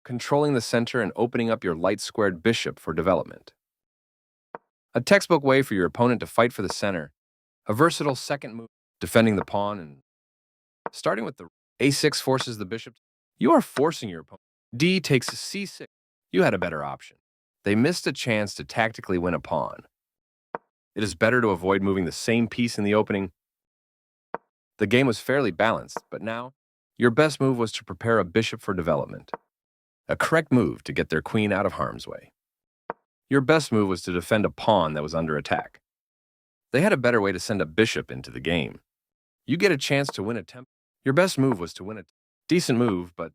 controlling the center and opening up your light-squared bishop for development. A textbook way for your opponent to fight for the center. A versatile second move, defending the pawn and starting with the a6 forces the bishop. You are forcing your opponent. D takes c6. You had a better option. They missed a chance to tactically win a pawn. It is better to avoid moving the same piece in the opening. The game was fairly balanced, but now your best move was to prepare a bishop for development. A correct move to get their queen out of harm's way. Your best move was to defend a pawn that was under attack. They had a better way to send a bishop into the game. You get a chance to win a tempo. Your best move was to win a decent move, but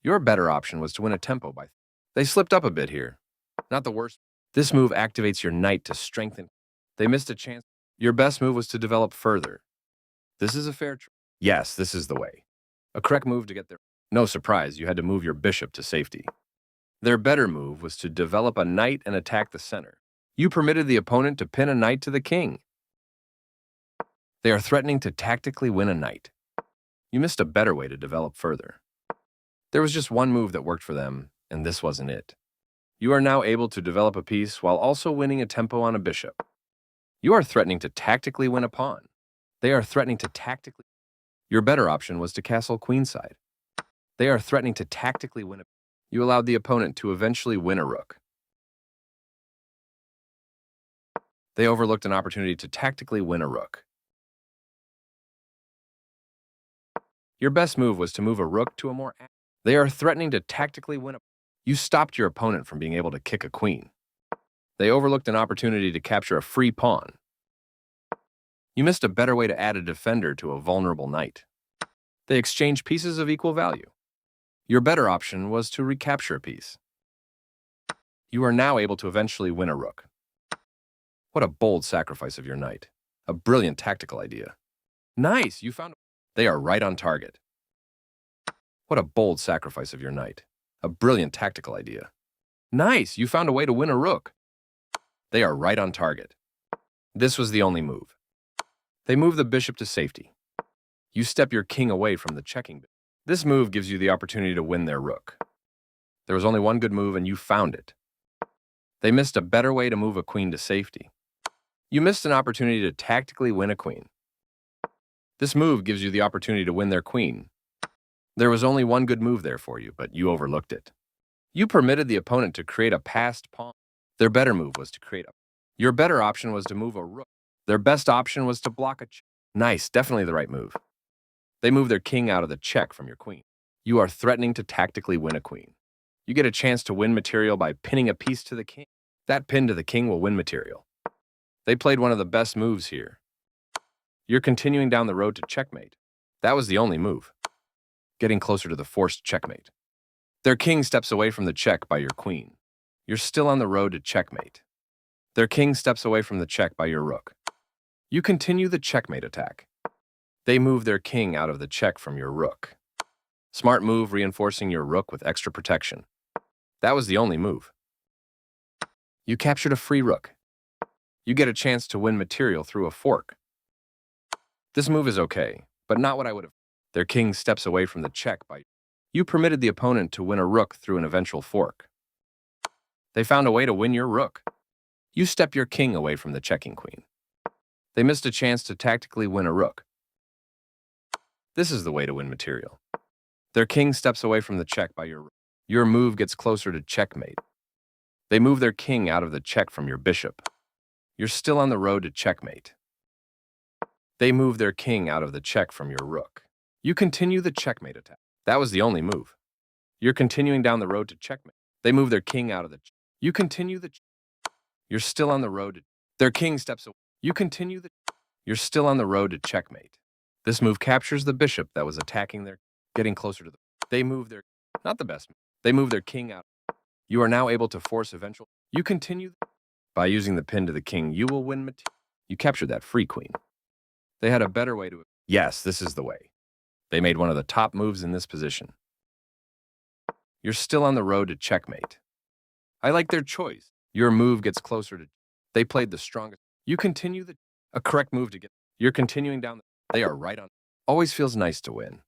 your better option was to win a tempo by. They slipped up a bit here. Not the worst. This move activates your knight to strengthen. They missed a chance. Your best move was to develop further. This is a fair choice. Yes, this is the way. A correct move to get there. No surprise, you had to move your bishop to safety. Their better move was to develop a knight and attack the center. You permitted the opponent to pin a knight to the king. They are threatening to tactically win a knight. You missed a better way to develop further. There was just one move that worked for them, and this wasn't it. You are now able to develop a piece while also winning a tempo on a bishop. You are threatening to tactically win a pawn. They are threatening to tactically. Your better option was to castle queenside. They are threatening to tactically win a. You allowed the opponent to eventually win a rook. They overlooked an opportunity to tactically win a rook. Your best move was to move a rook to a more. They are threatening to tactically win a. You stopped your opponent from being able to kick a queen. They overlooked an opportunity to capture a free pawn. You missed a better way to add a defender to a vulnerable knight. They exchanged pieces of equal value. Your better option was to recapture a piece. You are now able to eventually win a rook. What a bold sacrifice of your knight. A brilliant tactical idea. Nice, you found. They are right on target. What a bold sacrifice of your knight. A brilliant tactical idea. Nice, you found a way to win a rook. They are right on target. This was the only move. They move the bishop to safety. You step your king away from the checking. This move gives you the opportunity to win their rook. There was only one good move and you found it. They missed a better way to move a queen to safety. You missed an opportunity to tactically win a queen. This move gives you the opportunity to win their queen. There was only one good move there for you, but you overlooked it. You permitted the opponent to create a passed pawn. Their better move was to create a. Your better option was to move a rook. Their best option was to block a check. Nice, definitely the right move. They move their king out of the check from your queen. You are threatening to tactically win a queen. You get a chance to win material by pinning a piece to the king. That pin to the king will win material. They played one of the best moves here. You're continuing down the road to checkmate. That was the only move. Getting closer to the forced checkmate. Their king steps away from the check by your queen. You're still on the road to checkmate. Their king steps away from the check by your rook. You continue the checkmate attack. They move their king out of the check from your rook. Smart move, reinforcing your rook with extra protection. That was the only move. You captured a free rook. You get a chance to win material through a fork. This move is okay, but not what I would have. Their king steps away from the check by. You permitted the opponent to win a rook through an eventual fork. They found a way to win your rook. You step your king away from the checking queen. They missed a chance to tactically win a rook. This is the way to win material. Their king steps away from the check by your rook. Your move gets closer to checkmate. They move their king out of the check from your bishop. You're still on the road to checkmate. They move their king out of the check from your rook. You continue the checkmate attack. That was the only move. You're continuing down the road to checkmate. They move their king out of the check. You continue the. You're still on the road to. Their king steps away. You continue the. You're still on the road to checkmate. This move captures the bishop that was attacking their. Getting closer to the. They move their. Not the best move. They move their king out. You are now able to force eventual. You continue. By using the pin to the king, you will win material. You captured that free queen. They had a better way to. Yes, this is the way. They made one of the top moves in this position. You're still on the road to checkmate. I like their choice. Your move gets closer to. They played the strongest. You continue the. A correct move to get. You're continuing down. They are right on. Always feels nice to win.